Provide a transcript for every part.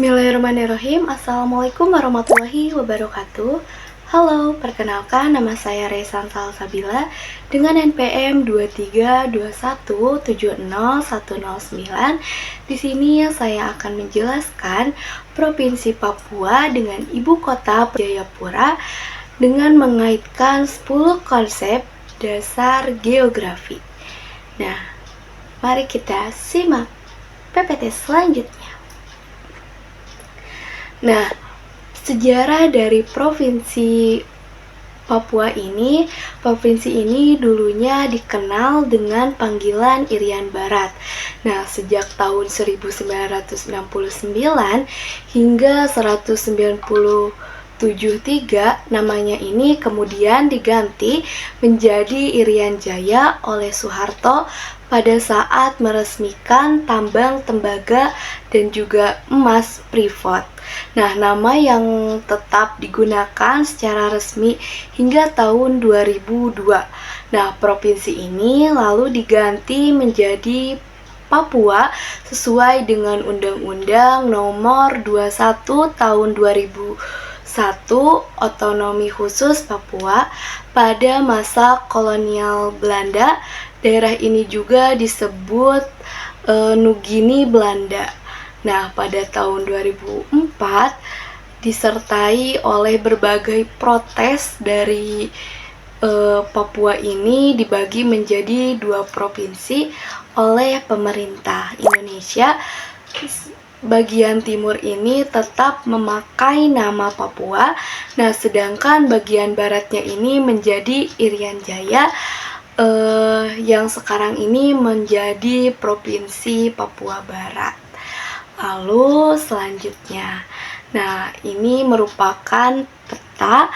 Bismillahirrahmanirrahim. Assalamualaikum warahmatullahi wabarakatuh. Halo, perkenalkan nama saya Reysan Salsabila dengan NPM 232170109. Di sini saya akan menjelaskan Provinsi Papua dengan ibu kota Jayapura dengan mengaitkan 10 konsep dasar geografi. Nah, mari kita simak PPT selanjutnya. Nah, sejarah dari Provinsi Papua ini, provinsi ini dulunya dikenal dengan panggilan Irian Barat. Nah, sejak tahun 1969 hingga 1973, namanya ini kemudian diganti menjadi Irian Jaya oleh Soeharto pada saat meresmikan tambang tembaga dan juga emas Freeport. Nah, nama yang tetap digunakan secara resmi hingga tahun 2002. Nah, provinsi ini lalu diganti menjadi Papua sesuai dengan Undang-Undang Nomor 21 Tahun 2001 Otonomi Khusus Papua pada masa kolonial Belanda. Daerah ini juga disebut Nugini Belanda. Nah, pada tahun 2004 disertai oleh berbagai protes dari Papua ini dibagi menjadi 2 provinsi oleh pemerintah Indonesia. Bagian timur ini tetap memakai nama Papua. Nah, sedangkan bagian baratnya ini menjadi Irian Jaya yang sekarang ini menjadi Provinsi Papua Barat. Lalu selanjutnya, nah ini merupakan peta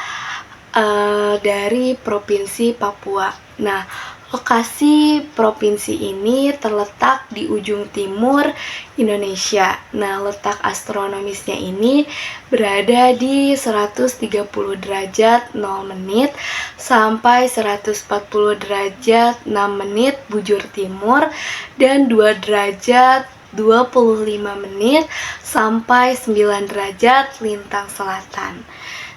dari Provinsi Papua. Nah, lokasi provinsi ini terletak di ujung timur Indonesia. Nah, letak astronomisnya ini berada di 130 derajat 0 menit sampai 140 derajat 6 menit bujur timur dan 2 derajat 25 menit sampai 9 derajat lintang selatan.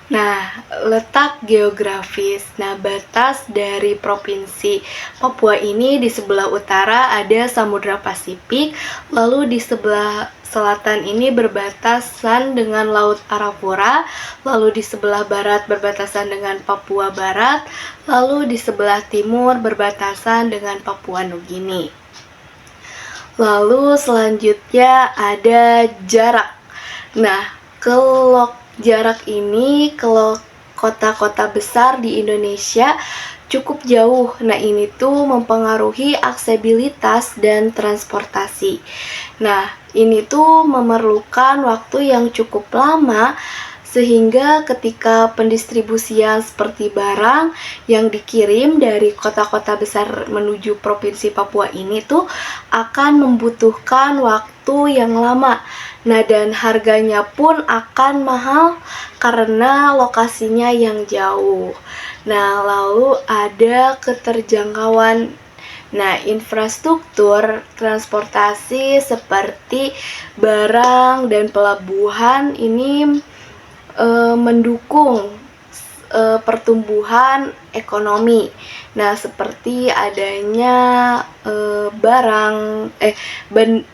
Nah, letak geografis. Nah, batas dari Provinsi Papua ini di sebelah utara ada Samudra Pasifik, lalu di sebelah selatan ini berbatasan dengan Laut Arafura, lalu di sebelah barat berbatasan dengan Papua Barat, lalu di sebelah timur berbatasan dengan Papua Nugini. Lalu selanjutnya ada jarak. Nah, jarak ini ke kota-kota besar di Indonesia cukup jauh. Nah, ini tuh mempengaruhi aksesibilitas dan transportasi. Nah, ini tuh memerlukan waktu yang cukup lama sehingga ketika pendistribusian seperti barang yang dikirim dari kota-kota besar menuju Provinsi Papua ini tuh akan membutuhkan waktu yang lama. Nah, dan harganya pun akan mahal karena lokasinya yang jauh. Nah, lalu ada keterjangkauan. Nah, infrastruktur transportasi seperti barang dan pelabuhan ini mendukung pertumbuhan ekonomi. Nah, seperti adanya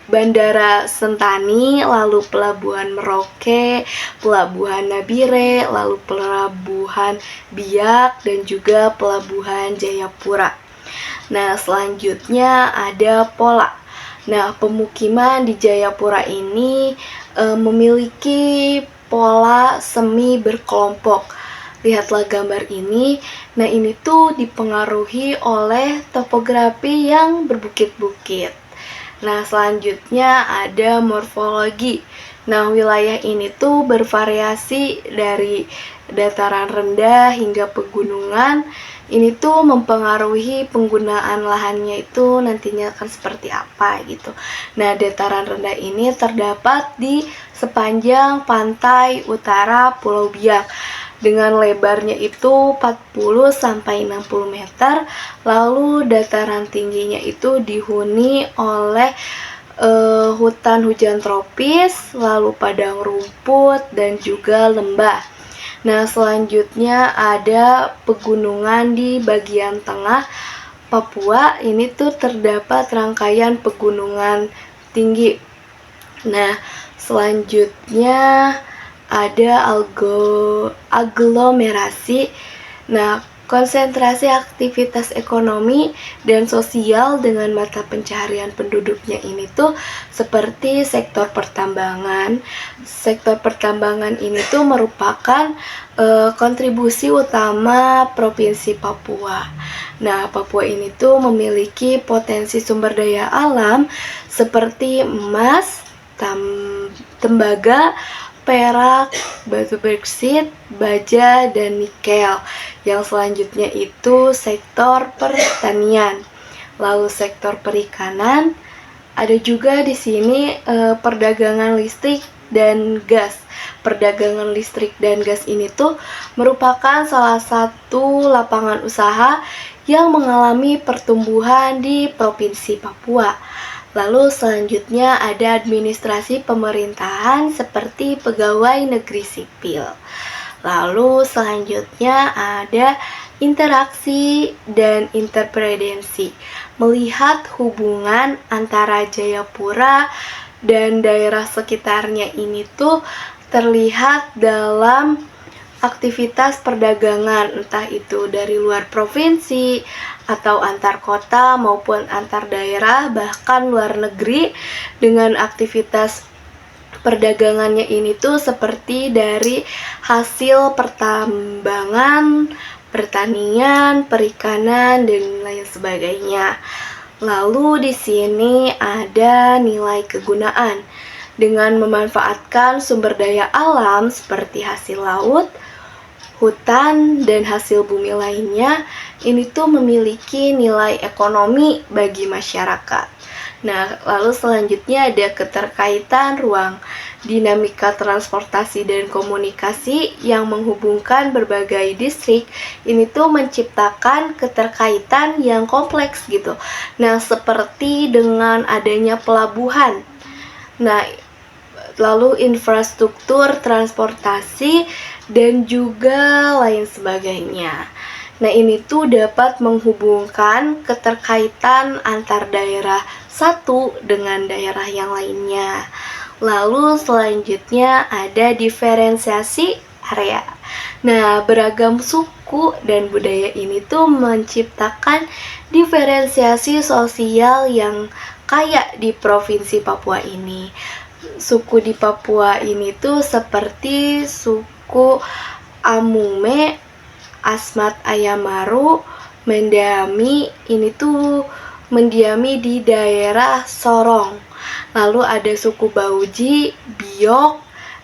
Bandara Sentani, lalu Pelabuhan Merauke, Pelabuhan Nabire, lalu Pelabuhan Biak, dan juga Pelabuhan Jayapura. Nah, selanjutnya ada pola. Nah, pemukiman di Jayapura ini memiliki pola semi berkelompok. Lihatlah gambar ini. Nah, ini tuh dipengaruhi oleh topografi yang berbukit-bukit. Nah, selanjutnya ada morfologi. Nah, wilayah ini tuh bervariasi dari dataran rendah hingga pegunungan. Ini tuh mempengaruhi penggunaan lahannya itu nantinya akan seperti apa gitu. Nah, dataran rendah ini terdapat di sepanjang pantai utara Pulau Biak dengan lebarnya itu 40 sampai 60 meter. Lalu dataran tingginya itu dihuni oleh hutan hujan tropis, lalu padang rumput, dan juga lembah. Nah, selanjutnya ada pegunungan di bagian tengah Papua. Ini tuh terdapat rangkaian pegunungan tinggi. Nah, selanjutnya ada aglomerasi. Nah, konsentrasi aktivitas ekonomi dan sosial dengan mata pencaharian penduduknya ini tuh seperti sektor pertambangan. Sektor pertambangan ini tuh merupakan kontribusi utama Provinsi Papua. Nah, Papua ini tuh memiliki potensi sumber daya alam seperti emas, tembaga, perak, batu boksit, baja, dan nikel. Yang selanjutnya itu sektor pertanian. Lalu sektor perikanan, ada juga di sini perdagangan listrik dan gas. Perdagangan listrik dan gas ini tuh merupakan salah satu lapangan usaha yang mengalami pertumbuhan di Provinsi Papua. Lalu selanjutnya ada administrasi pemerintahan seperti pegawai negeri sipil. Lalu selanjutnya ada interaksi dan interpredensi, melihat hubungan antara Jayapura dan daerah sekitarnya ini tuh terlihat dalam aktivitas perdagangan, entah itu dari luar provinsi atau antar kota maupun antar daerah, bahkan luar negeri. Dengan aktivitas perdagangannya ini tuh seperti dari hasil pertambangan, pertanian, perikanan, dan lain sebagainya. Lalu di sini ada nilai kegunaan. Dengan memanfaatkan sumber daya alam seperti hasil laut, hutan, dan hasil bumi lainnya, ini tuh memiliki nilai ekonomi bagi masyarakat. Nah, lalu selanjutnya ada keterkaitan ruang, dinamika transportasi dan komunikasi yang menghubungkan berbagai distrik. Ini tuh menciptakan keterkaitan yang kompleks gitu. Nah, seperti dengan adanya pelabuhan. Nah, lalu infrastruktur transportasi dan juga lain sebagainya. Nah, ini tuh dapat menghubungkan keterkaitan antar daerah satu dengan daerah yang lainnya. Lalu selanjutnya ada diferensiasi area. Nah, beragam suku dan budaya ini tuh menciptakan diferensiasi sosial yang kaya di Provinsi Papua ini. Suku di Papua ini tuh seperti suku Amume, Asmat Ayamaru, mendiami di daerah Sorong. Lalu ada suku Bauji, Biok,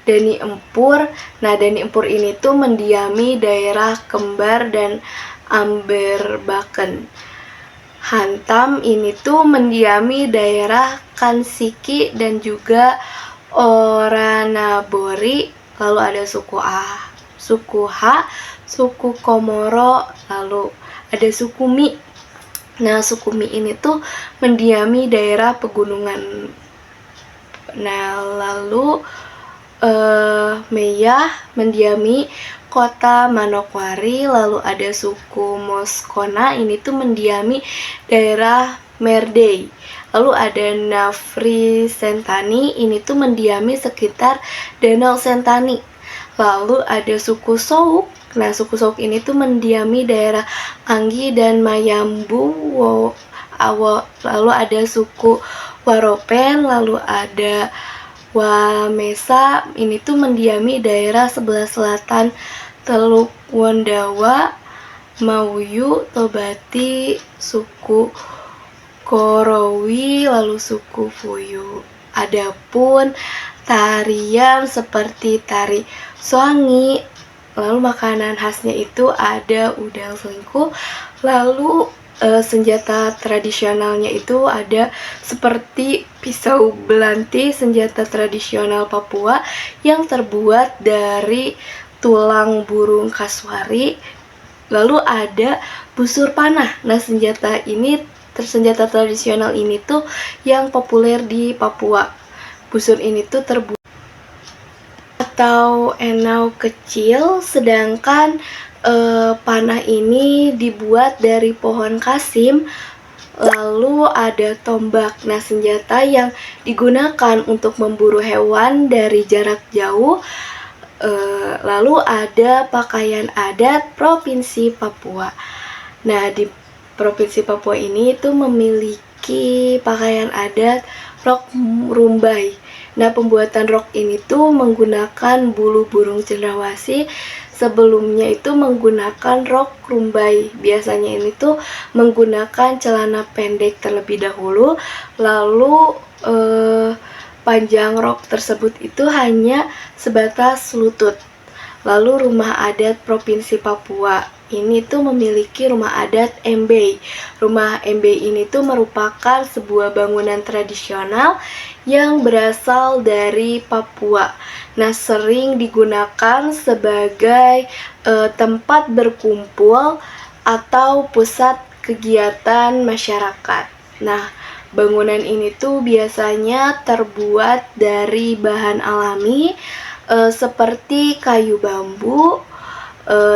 Dani Empur. Nah, Dani Empur ini tuh mendiami daerah Kembar dan Amberbaken. Hantam ini tuh mendiami daerah Kansiki dan juga Oranabori. Lalu ada suku H, suku Komoro, lalu ada suku Mi. Nah, suku Mi ini tuh mendiami daerah pegunungan. Nah, lalu Meyah mendiami kota Manokwari. Lalu ada suku Moskona, ini tuh mendiami daerah Merdey. Lalu ada Nafri Sentani, ini tuh mendiami sekitar Danau Sentani. Lalu ada suku Souk. Nah, suku Souk ini tuh mendiami daerah Anggi dan Mayambu. Lalu ada suku Waropen, lalu ada Wamesa, ini tuh mendiami daerah sebelah selatan Teluk Wondawa, Mauyu, Tobati, suku Korowi, lalu suku Fuyu. Adapun tarian seperti tari Swangi, lalu makanan khasnya itu ada udang selingkuh, lalu senjata tradisionalnya itu ada seperti pisau belanti, senjata tradisional Papua yang terbuat dari tulang burung kasuari. Lalu ada busur panah. Nah, senjata ini senjata tradisional ini tuh yang populer di Papua. Busur ini tuh terbuat atau enau kecil, sedangkan panah ini dibuat dari pohon kasim. Lalu ada tombak. Nah, senjata yang digunakan untuk memburu hewan dari jarak jauh. Lalu ada pakaian adat Provinsi Papua. Nah, di Provinsi Papua ini itu memiliki pakaian adat rok rumbai. Nah, pembuatan rok ini tuh menggunakan bulu burung cendrawasih. Sebelumnya itu menggunakan rok rumbai. Biasanya ini tuh menggunakan celana pendek terlebih dahulu, lalu panjang rok tersebut itu hanya sebatas lutut. Lalu rumah adat Provinsi Papua ini tuh memiliki rumah adat Embey. Rumah Embey ini tuh merupakan sebuah bangunan tradisional yang berasal dari Papua. Nah, sering digunakan sebagai tempat berkumpul atau pusat kegiatan masyarakat. Nah, bangunan ini tuh biasanya terbuat dari bahan alami seperti kayu bambu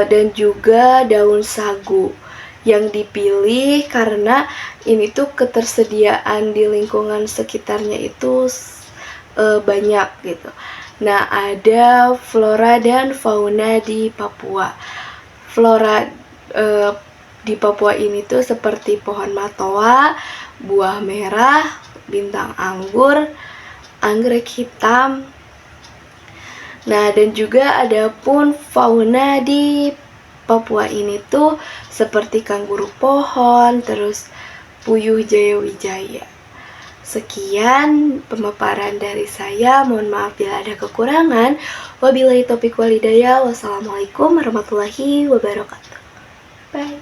dan juga daun sagu yang dipilih karena ini tuh ketersediaan di lingkungan sekitarnya itu banyak gitu. Nah, ada flora dan fauna di Papua. Flora di Papua ini tuh seperti pohon matoa, buah merah, bintang anggur, anggrek hitam. Nah, dan juga ada pun fauna di Papua ini tuh seperti kanguru pohon, terus puyuh jayawijaya. Sekian pemaparan dari saya, mohon maaf bila ada kekurangan. Wabillahi taufiq wal hidayah. Wassalamualaikum warahmatullahi wabarakatuh. Bye.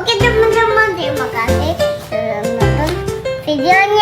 Oke teman-teman, terima kasih sudah menonton videonya.